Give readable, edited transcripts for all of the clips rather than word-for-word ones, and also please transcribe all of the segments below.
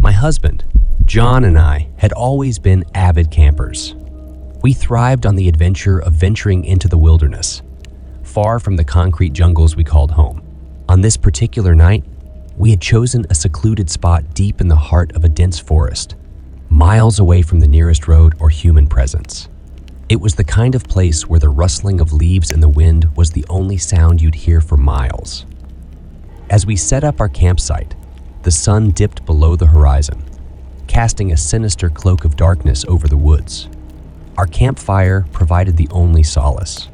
My husband, John, and I had always been avid campers. We thrived on the adventure of venturing into the wilderness, far from the concrete jungles we called home. On this particular night, we had chosen a secluded spot deep in the heart of a dense forest, miles away from the nearest road or human presence. It was the kind of place where the rustling of leaves in the wind was the only sound you'd hear for miles. As we set up our campsite, the sun dipped below the horizon, casting a sinister cloak of darkness over the woods. Our campfire provided the only solace.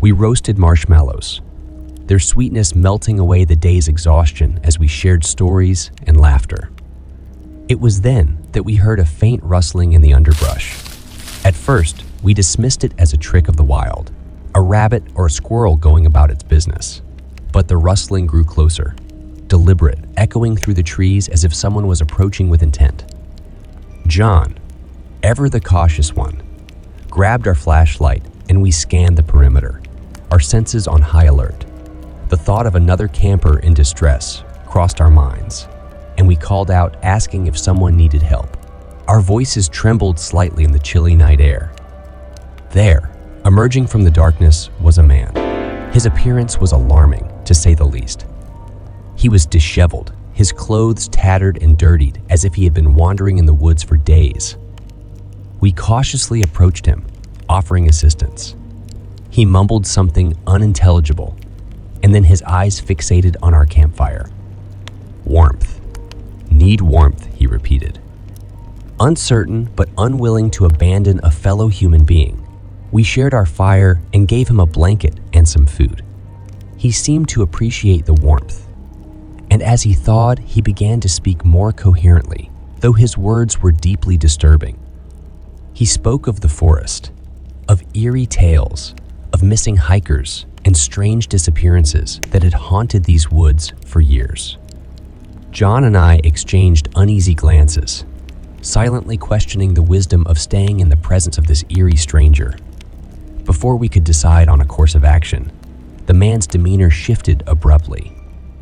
We roasted marshmallows, their sweetness melting away the day's exhaustion as we shared stories and laughter. It was then that we heard a faint rustling in the underbrush. At first, we dismissed it as a trick of the wild, a rabbit or a squirrel going about its business. But the rustling grew closer, deliberate, echoing through the trees as if someone was approaching with intent. John, ever the cautious one, grabbed our flashlight and we scanned the perimeter, our senses on high alert. The thought of another camper in distress crossed our minds, and we called out asking if someone needed help. Our voices trembled slightly in the chilly night air. There, emerging from the darkness, was a man. His appearance was alarming, to say the least. He was disheveled, his clothes tattered and dirtied as if he had been wandering in the woods for days. We cautiously approached him, offering assistance. He mumbled something unintelligible, and then his eyes fixated on our campfire. "Warmth. Need warmth," he repeated. Uncertain but unwilling to abandon a fellow human being, we shared our fire and gave him a blanket and some food. He seemed to appreciate the warmth, and as he thawed, he began to speak more coherently, though his words were deeply disturbing. He spoke of the forest, of eerie tales, of missing hikers and strange disappearances that had haunted these woods for years. John and I exchanged uneasy glances, silently questioning the wisdom of staying in the presence of this eerie stranger. Before we could decide on a course of action, the man's demeanor shifted abruptly,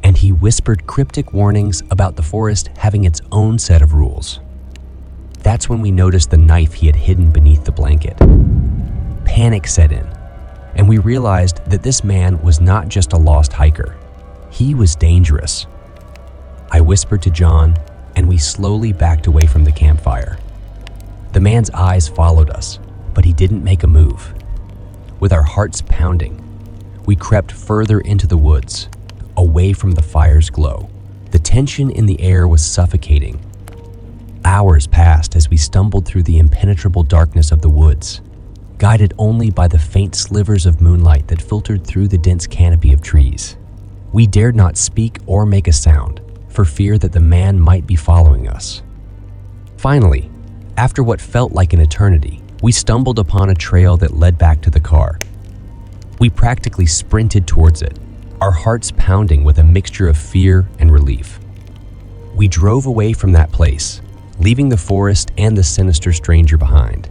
and he whispered cryptic warnings about the forest having its own set of rules. That's when we noticed the knife he had hidden beneath the blanket. Panic set in, and we realized that this man was not just a lost hiker. He was dangerous. I whispered to John, and we slowly backed away from the campfire. The man's eyes followed us, but he didn't make a move. With our hearts pounding, we crept further into the woods, away from the fire's glow. The tension in the air was suffocating. Hours passed as we stumbled through the impenetrable darkness of the woods, guided only by the faint slivers of moonlight that filtered through the dense canopy of trees. We dared not speak or make a sound, for fear that the man might be following us. Finally, after what felt like an eternity, we stumbled upon a trail that led back to the car. We practically sprinted towards it, our hearts pounding with a mixture of fear and relief. We drove away from that place, leaving the forest and the sinister stranger behind.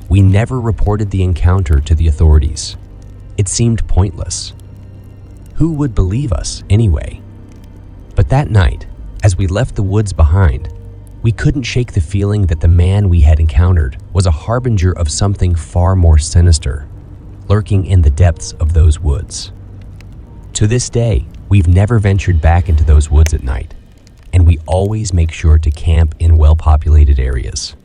We never reported the encounter to the authorities. It seemed pointless. Who would believe us anyway? But that night, as we left the woods behind, we couldn't shake the feeling that the man we had encountered was a harbinger of something far more sinister, lurking in the depths of those woods. To this day, we've never ventured back into those woods at night, and we always make sure to camp in well-populated areas.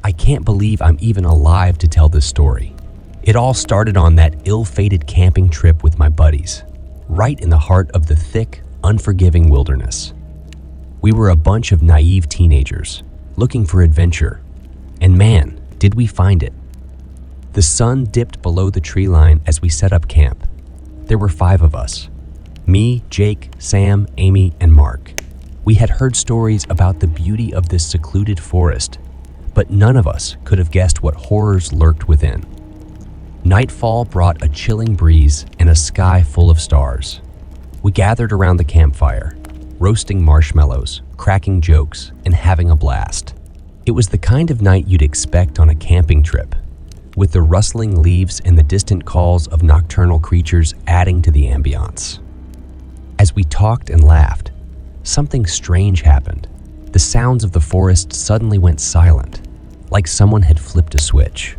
I can't believe I'm even alive to tell this story. It all started on that ill-fated camping trip with my buddies, right in the heart of the thick, unforgiving wilderness. We were a bunch of naive teenagers, looking for adventure, and man, did we find it. The sun dipped below the tree line as we set up camp. There were 5 of us: me, Jake, Sam, Amy, and Mark. We had heard stories about the beauty of this secluded forest, but none of us could have guessed what horrors lurked within. Nightfall brought a chilling breeze and a sky full of stars. We gathered around the campfire, roasting marshmallows, cracking jokes, and having a blast. It was the kind of night you'd expect on a camping trip, with the rustling leaves and the distant calls of nocturnal creatures adding to the ambiance. As we talked and laughed, something strange happened. The sounds of the forest suddenly went silent, like someone had flipped a switch.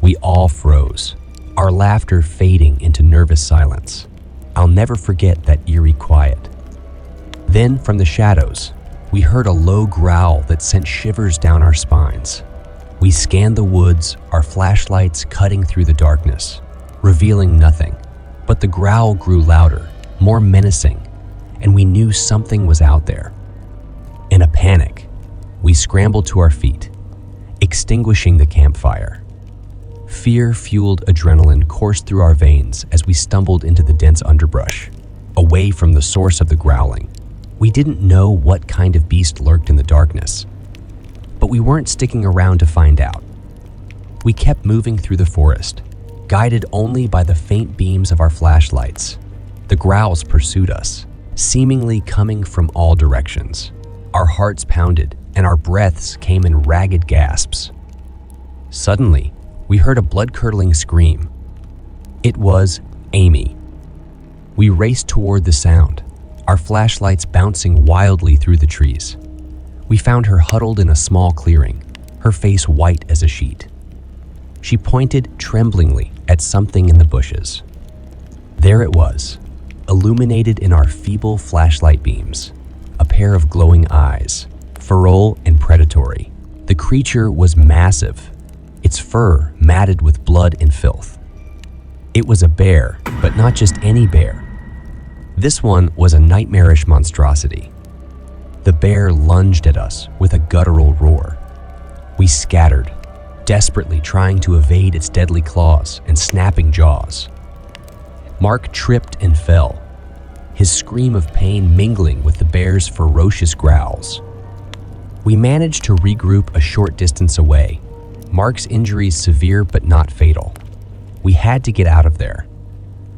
We all froze, our laughter fading into nervous silence. I'll never forget that eerie quiet. Then, from the shadows, we heard a low growl that sent shivers down our spines. We scanned the woods, our flashlights cutting through the darkness, revealing nothing. But the growl grew louder, more menacing, and we knew something was out there. In a panic, we scrambled to our feet, extinguishing the campfire. Fear-fueled adrenaline coursed through our veins as we stumbled into the dense underbrush, away from the source of the growling. We didn't know what kind of beast lurked in the darkness, but we weren't sticking around to find out. We kept moving through the forest, guided only by the faint beams of our flashlights. The growls pursued us, seemingly coming from all directions. Our hearts pounded, and our breaths came in ragged gasps. Suddenly, we heard a blood-curdling scream. It was Amy. We raced toward the sound, our flashlights bouncing wildly through the trees. We found her huddled in a small clearing, her face white as a sheet. She pointed tremblingly at something in the bushes. There it was, illuminated in our feeble flashlight beams, a pair of glowing eyes, feral and predatory. The creature was massive, its fur matted with blood and filth. It was a bear, but not just any bear. This one was a nightmarish monstrosity. The bear lunged at us with a guttural roar. We scattered, desperately trying to evade its deadly claws and snapping jaws. Mark tripped and fell, his scream of pain mingling with the bear's ferocious growls. We managed to regroup a short distance away, Mark's injuries severe but not fatal. We had to get out of there.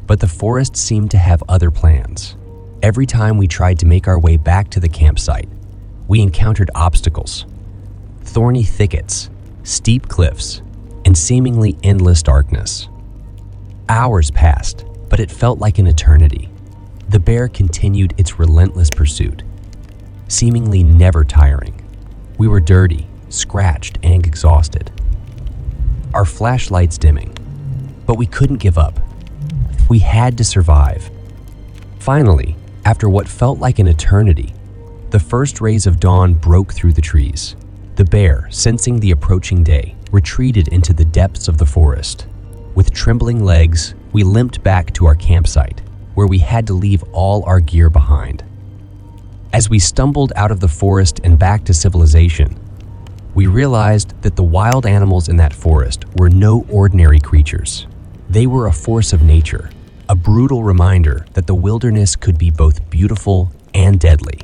But the forest seemed to have other plans. Every time we tried to make our way back to the campsite, we encountered obstacles. Thorny thickets, steep cliffs, and seemingly endless darkness. Hours passed, but it felt like an eternity. The bear continued its relentless pursuit, seemingly never tiring. We were dirty, scratched, and exhausted. Our flashlights dimming, but we couldn't give up. We had to survive. Finally, after what felt like an eternity, the first rays of dawn broke through the trees. The bear, sensing the approaching day, retreated into the depths of the forest. With trembling legs, we limped back to our campsite, where we had to leave all our gear behind. As we stumbled out of the forest and back to civilization, we realized that the wild animals in that forest were no ordinary creatures. They were a force of nature, a brutal reminder that the wilderness could be both beautiful and deadly.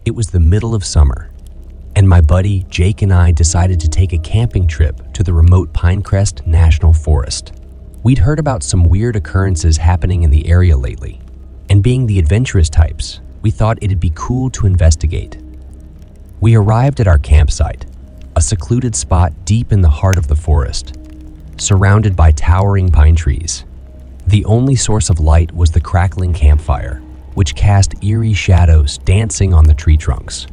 It was the middle of summer, and my buddy Jake and I decided to take a camping trip to the remote Pinecrest National Forest. We'd heard about some weird occurrences happening in the area lately, and being the adventurous types, we thought it'd be cool to investigate. We arrived at our campsite, a secluded spot deep in the heart of the forest, surrounded by towering pine trees. The only source of light was the crackling campfire, which cast eerie shadows dancing on the tree trunks.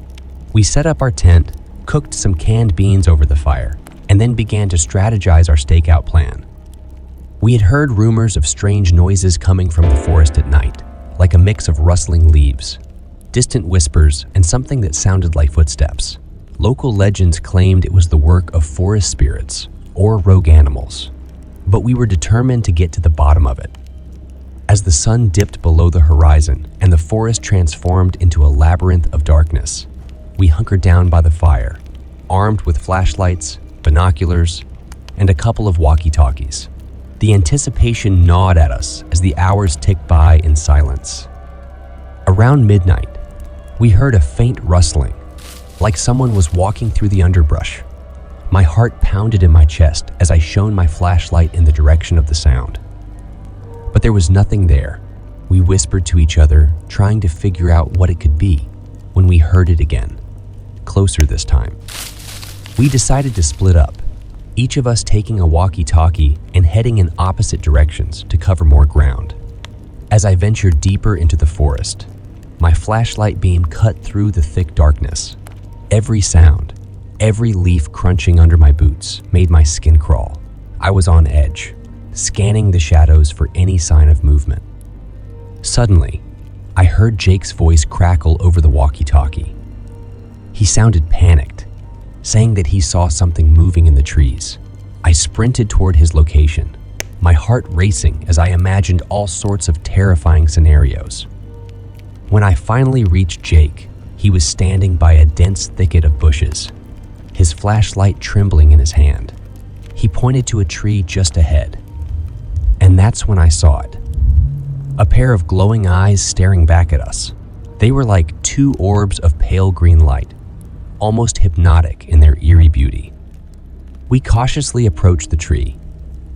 We set up our tent, cooked some canned beans over the fire, and then began to strategize our stakeout plan. We had heard rumors of strange noises coming from the forest at night, like a mix of rustling leaves, distant whispers, and something that sounded like footsteps. Local legends claimed it was the work of forest spirits or rogue animals, but we were determined to get to the bottom of it. As the sun dipped below the horizon and the forest transformed into a labyrinth of darkness, we hunkered down by the fire, armed with flashlights, binoculars, and a couple of walkie-talkies. The anticipation gnawed at us as the hours ticked by in silence. Around midnight, we heard a faint rustling, like someone was walking through the underbrush. My heart pounded in my chest as I shone my flashlight in the direction of the sound. But there was nothing there. We whispered to each other, trying to figure out what it could be, when we heard it again. closer this time. We decided to split up, each of us taking a walkie-talkie and heading in opposite directions to cover more ground. As I ventured deeper into the forest, my flashlight beam cut through the thick darkness. Every sound, every leaf crunching under my boots made my skin crawl. I was on edge, scanning the shadows for any sign of movement. Suddenly, I heard Jake's voice crackle over the walkie-talkie. He sounded panicked, saying that he saw something moving in the trees. I sprinted toward his location, my heart racing as I imagined all sorts of terrifying scenarios. When I finally reached Jake, he was standing by a dense thicket of bushes, his flashlight trembling in his hand. He pointed to a tree just ahead, and that's when I saw it. A pair of glowing eyes staring back at us. They were like two orbs of pale green light, almost hypnotic in their eerie beauty. We cautiously approached the tree,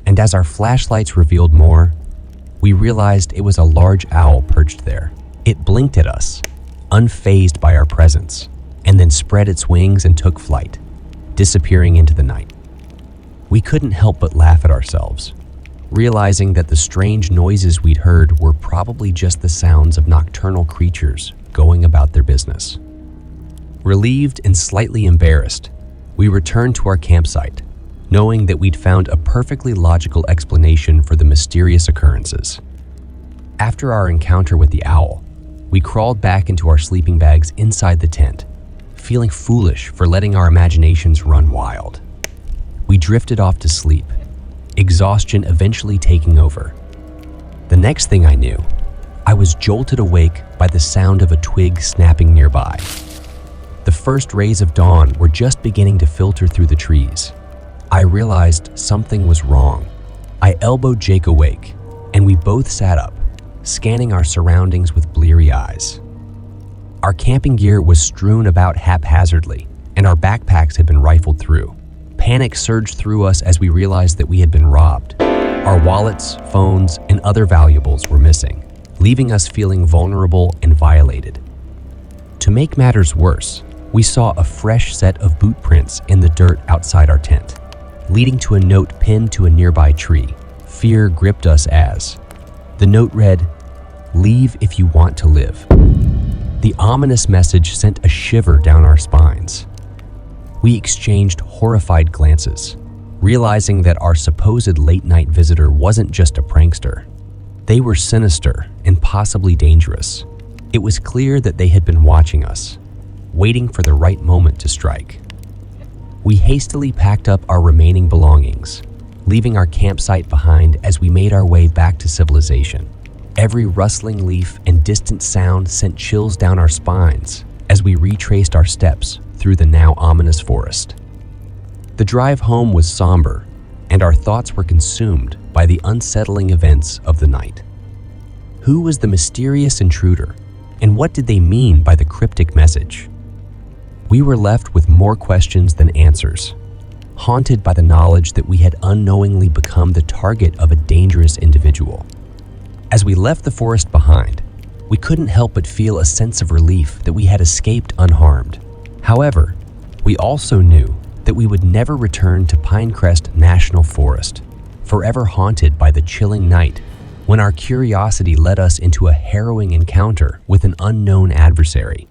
and as our flashlights revealed more, we realized it was a large owl perched there. It blinked at us, unfazed by our presence, and then spread its wings and took flight, disappearing into the night. We couldn't help but laugh at ourselves, realizing that the strange noises we'd heard were probably just the sounds of nocturnal creatures going about their business. Relieved and slightly embarrassed, we returned to our campsite, knowing that we'd found a perfectly logical explanation for the mysterious occurrences. After our encounter with the owl, we crawled back into our sleeping bags inside the tent, feeling foolish for letting our imaginations run wild. We drifted off to sleep, exhaustion eventually taking over. The next thing I knew, I was jolted awake by the sound of a twig snapping nearby. The first rays of dawn were just beginning to filter through the trees. I realized something was wrong. I elbowed Jake awake, and we both sat up, scanning our surroundings with bleary eyes. Our camping gear was strewn about haphazardly, and our backpacks had been rifled through. Panic surged through us as we realized that we had been robbed. Our wallets, phones, and other valuables were missing, leaving us feeling vulnerable and violated. To make matters worse, we saw a fresh set of boot prints in the dirt outside our tent, leading to a note pinned to a nearby tree. Fear gripped us as the note read, "Leave if you want to live." The ominous message sent a shiver down our spines. We exchanged horrified glances, realizing that our supposed late-night visitor wasn't just a prankster. They were sinister and possibly dangerous. It was clear that they had been watching us, waiting for the right moment to strike. We hastily packed up our remaining belongings, leaving our campsite behind as we made our way back to civilization. Every rustling leaf and distant sound sent chills down our spines as we retraced our steps through the now ominous forest. The drive home was somber, and our thoughts were consumed by the unsettling events of the night. Who was the mysterious intruder, and what did they mean by the cryptic message? We were left with more questions than answers, haunted by the knowledge that we had unknowingly become the target of a dangerous individual. As we left the forest behind, we couldn't help but feel a sense of relief that we had escaped unharmed. However, we also knew that we would never return to Pinecrest National Forest, forever haunted by the chilling night when our curiosity led us into a harrowing encounter with an unknown adversary.